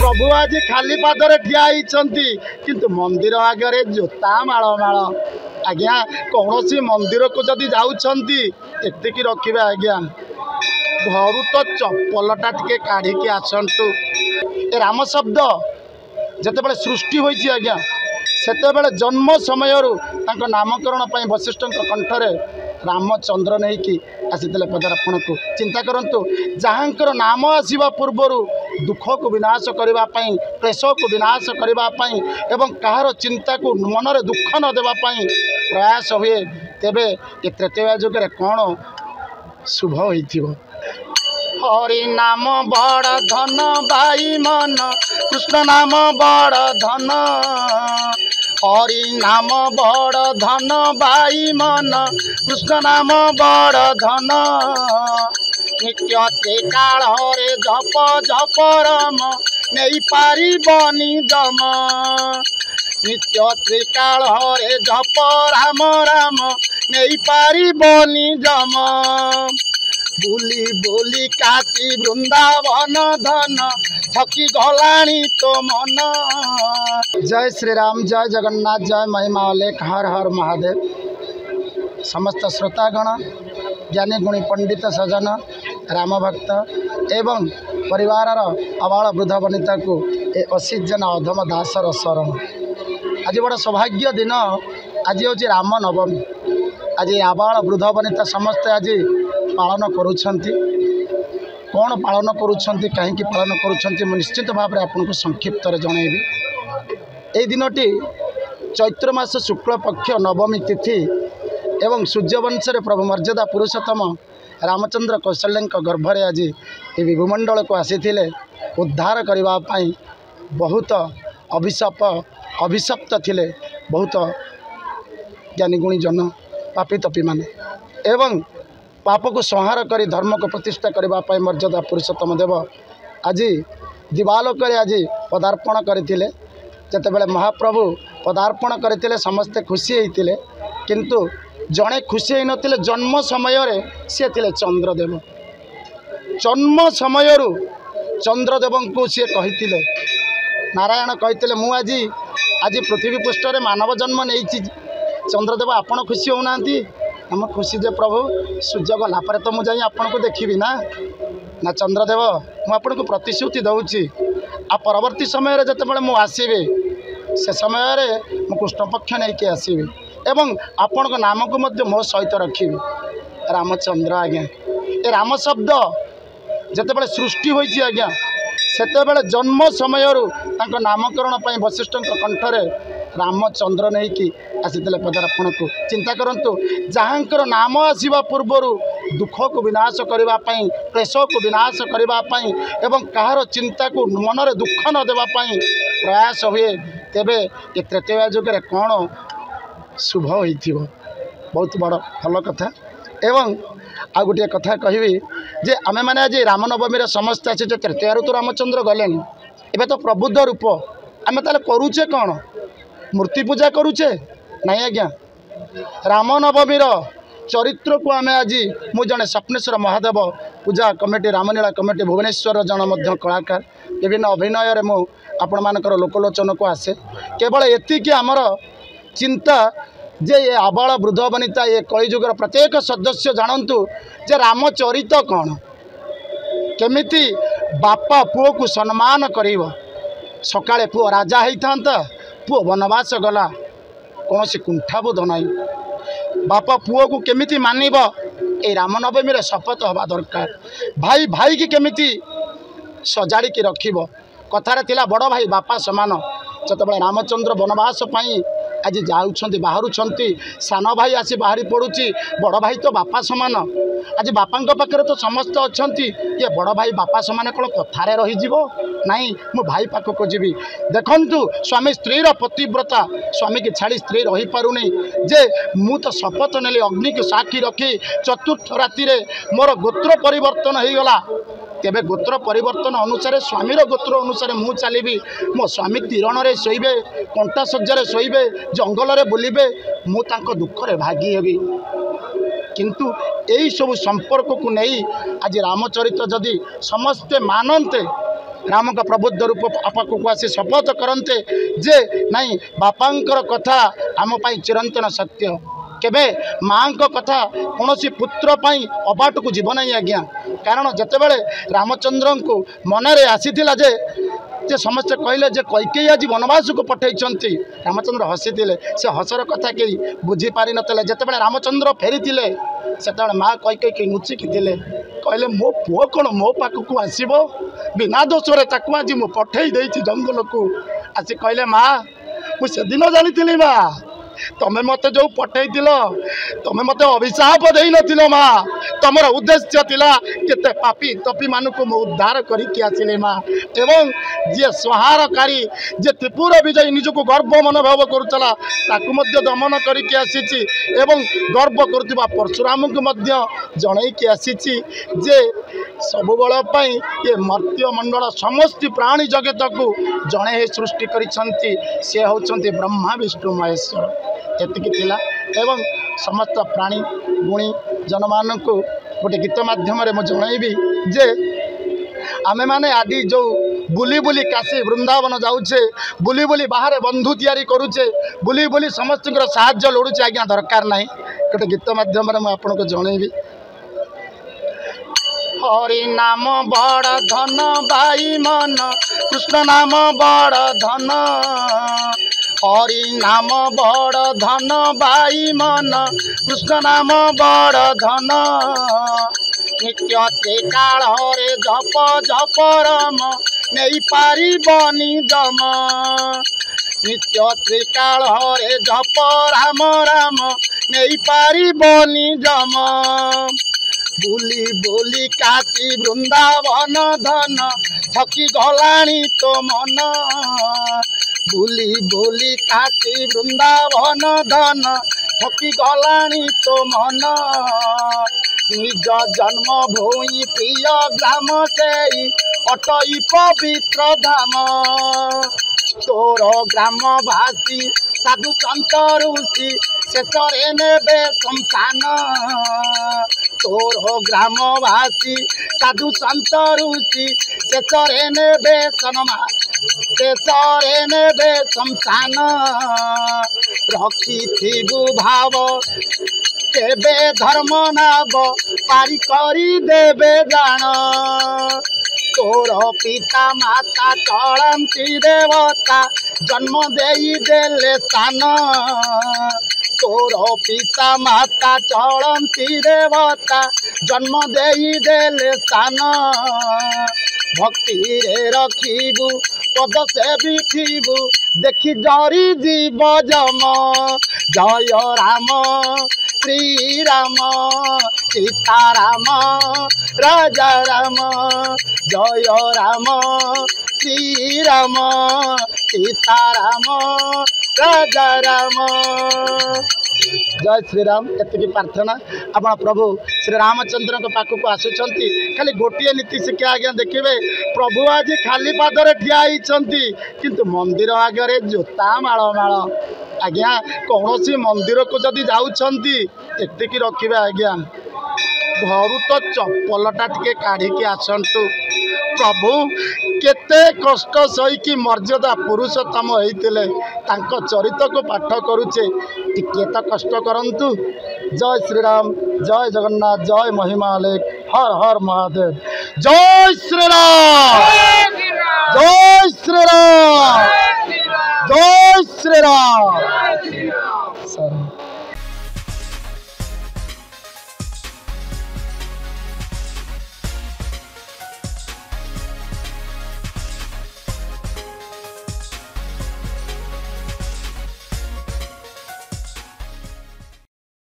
प्रभु आज खाली पादरे ठिया किंतु मंदिर आगे जोता माल माल आज्ञा कौन सी मंदिर को जदि जाऊँगी एतिकी रखिए आज्ञा घर तो चप्पलटा टे काढ़ी आसतु ए राम शब्द जिते सृष्टि होती आज्ञा सेतेबेले जन्म समय नामकरण पर वशिष्ठ कंठरे रामचंद्र नहीं कि आसीते पदार्पण को चिंता करंतु जहाँकर नाम आसवा पूर्वर दुख को विनाश करने क्लेश को विनाश करने एवं कहार चिंता को मन में दुख न देवाई प्रयास हुए तेबे ये त्रेतया जुगे कौन शुभ हो हरि नाम बड़ धन भाई मन कृष्ण नाम बड़ धन हरि नाम बड़ धन भाई मन कृष्ण नाम बड़ धन नित्य त्रिकाल रे जप जप राम नहीं पारिबनी जम नित्य त्रिकाल रे जप राम राम नहीं पारिबनी जम बुली बुली काशी वृंदावन धन थकी गलाणी तो मन। जय श्री राम, जय जगन्नाथ, जय महिमा अलेख, हर हर महादेव। समस्त श्रोतागण, ज्ञानी गुणी पंडित सजन, राम भक्त एवं परिवार अबाल वृद्ध वनिता को ए 80 जन अधम दासर शरण। आज बड़ा सौभाग्य दिन, आज हूँ राम नवमी। आज आबाल वृद्ध वनिता समस्ते आज पालन करुछंती। कौन पालन करुछंती, कहीं पालन करुछंती मु निश्चित भाव में आपको संक्षिप्त जनइबी। यही दिनटी चैत्र मास शुक्ल पक्ष नवमी तिथि एवं सूर्यवंश प्रभु मर्यादा पुरुषोत्तम रामचंद्र कौशल्य गर्भरे आज ये विभुमंडल को आसीथिले उद्धार करने बहुत अभिशप्त थिले बहुत ज्ञानी गुणी जन पापी तपी माने एवं पाप को संहार करी धर्म को प्रतिष्ठा करने मर्यादा पुरुषोत्तम देव आज दिवालोक आज पदार्पण करते जितेबाला महाप्रभु पदार्पण करते समस्ते खुशी होते किंतु जड़े खुशी हो नथिले जन्म समय सी थे चंद्रदेव। जन्म समय चंद्रदेव को सी कही नारायण कही मु आज आज पृथ्वी पृष्ठ में मानव जन्म नहीं चंद्रदेव आपण खुशी होना हम खुशी जे प्रभु सूर्य गला पर तो मुझे आपन को देखी ना ना चंद्रदेव मुझे को प्रतिश्रुति दूची आ परवर्ती समय जिते मुझे आसबि से समय मु कृष्ण पक्ष नहीं कि आसबि एवं आपण को नाम को मध्य मो सहित रखी रामचंद्र। आज्ञा ए राम शब्द जिते सृष्टि होती आज्ञा सेतेबेले जन्म समय नामकरण पर वशिष्ठ कंठरे रामचंद्र नहीं कि आसीते पदार्पण को चिंता करंतु जहाँकर नाम आसवा पूर्वर दुख को विनाश करने क्लेश को विनाश करने एवं कहार चिंता को मन में दुख न देवाई प्रयास हुए तेबे ये त्रेतया जुगे कौन शुभ हो बहुत बड़ भल कथा। एवं आ गोटे कथा कहबी जे आमे माने आज रामनवमी समस्त आसी तृतीय ऋतु रामचंद्र गले एवं तो प्रबुद्ध रूप आम ताले करूचे कौन मूर्ति पूजा करूचे नहीं आज्ञा। रामनवमी चरित्र को आम आज मु जड़े स्वप्नेश्वर महादेव पूजा कमिटी रामलीला कमिटी भुवनेश्वर जन मध्य कलाकार विभिन्न अभिनय मु आपण मानकर लोकलोचन को आसे केवल एतिकी आमर चिंता जे ये आबाल वृद्ध वनिता ये कलिजुगर प्रत्येक सदस्य जानतु जे रामचरित कौन केमिति बापा पुओ को सम्मान करिवो। सकाळे पुओ राजा होता पुओ वनवास गला कौन सी कुंठाबोध नाई बापा पुओ को केमिति मानिब ए रामनवमी शपथ हवा दरकार। भाई भाई की केमिति सजाड़ी की रखिब कथारे तिला बड़ भाई बापा समान जतबे रामचंद्र वनवास पाई आज जाऊँच बाहरुंट सान भाई आसी बाहरी पड़ुची बड़ भाई तो बापा समान आज बापा पाखे तो समस्त अच्छा ये बड़ भाई बापा समान कौन कथारे रही नाई मो भाई पाखक जी देखु स्वामी स्त्री पतिव्रता स्वामी की छाड़ी स्त्री रही पारुनी जे मु तो शपथ नेली अग्नि की साक्षी रखी चतुर्थ राति मोर गोत्र परिवर्तन हो गला तेबे गोत्र परिवर्तन अनुसार स्वामीर गोत्र अनुसार मु चलिबी मो स्वामी तीरण रे शोइबे कंटा सज्जार शोइबे जंगल रे बुलिबे मु तांको दुख रे भागी हेबी किंतु यही सब संपर्क को नहीं आज रामचरित जदि समस्ते मानते राम का प्रबुद्ध रूप बापा को आसी शपथ करते जे नहीं बापांकर कथा आम चिरंतन सत्य केबे माँ कथा कौन पुत्र अबाट को जीवन नहीं आज्ञा कारण जितेबले रामचंद्र को मनरे आसी जे समस्ते कहले जे कैकेयी आज वनवास को पठई रामचंद्र हसी से हसर कथा कई बुझी पारि नतले जितेबले रामचंद्र फेरी से माँ कैकेयी नुचिकी कहले मो पुओ कौन मो पाखक आसब बिना दोषरे ताकू आज मु पठई देछि जंगल को आसी कहले माँ मुझे दिन जानी माँ तमें मत जो पठई तमें मत अभिशाप दे न माँ तमर उद्देश्य थिला केते पापी तपी मानक मु उद्धार करके आसिले माँ एवं जे संहारकारी जे त्रिपुर विजय निजक गर्व मनोभाव करुला ताकू मध्य दमन करके आसी एवं गर्व करुवा परशुराम को मध्य जनईकी आसी जे सबुबल ये मर्त्य मंडल समस्त प्राणी जगत को जड़े सृष्टि करिसंती से होचंती ब्रह्मा विष्णु महेश्वर एतिकी थिला एवं समस्त प्राणी गुणी जनमान को गोटे गीत माध्यम जनइबी जे आमे माने आदि जो बुली बुली काशी वृंदावन जाऊे बुली बुली बाहर बंधु तैयारी करुचे बुली बुली समस्त साहाय्य लोड़ुचे आज्ञा दरकार ना गोटे गीत माध्यम आपन को जनइबी हरि नाम बड़ धन बाई मन कृष्ण नाम बड़ धन हरि नाम बड़ धन बाई मन कृष्ण नाम बड़ धन नित्य त्रिकाल रे जप जप राम नहीं पारिबनी जम नित्य त्रिकाल रे जप राम राम नहीं पारिबनी जम बुली बुली काशी वृंदावन धन थकी गलाणी तो मन बुली बुली काशी वृंदावन धन थकी गलाणी तो मन निज जन्म भूमि प्रिय ग्राम से अटई पवित्र धाम तोर ग्राम भासी साधु संत ऋषि शेषरे नेबे शमशान तोर ग्राम भासी साधु संत ऋषि शेषरे नेबे शेषरे नेबे शमशान रखिथिबु भाव केबे धर्म नाव पारी करी देबे जान तोर पिता माता चलती देवता जन्म देई देले स्थान तोर पिता माता चलती देवता जन्म देई देले स्थान भक्ति रे रखिबु पद से बिठिबु देखी जरी जीव जम जय राम श्री राम सीता राम राजा राम जय राम श्री राम सीता राम राजा राम जय श्री राम एति प्रार्थना आपण प्रभु श्री रामचंद्र पाखक आसुंच खाली गोटे नीति शिक्षा आज्ञा देखिए प्रभु आज खाली पादरे ठिया होती किंतु मंदिर आगे जोता माल माल आज्ञा कौन सी मंदिर को जदि जाऊँगी एतिकी रखिए आज्ञा घर तो चप्पलटा टे काढ़ी आसतु प्रभु केते कष्ट सहीकि मर्यादा पुरुषोत्तम होते चरित्र को पाठ करुचे टिके तो कष्ट करंतु जय श्री राम जय जगन्नाथ जय महिमालेख हर हर महादेव जय श्री राम जय श्री राम जय श्री राम सर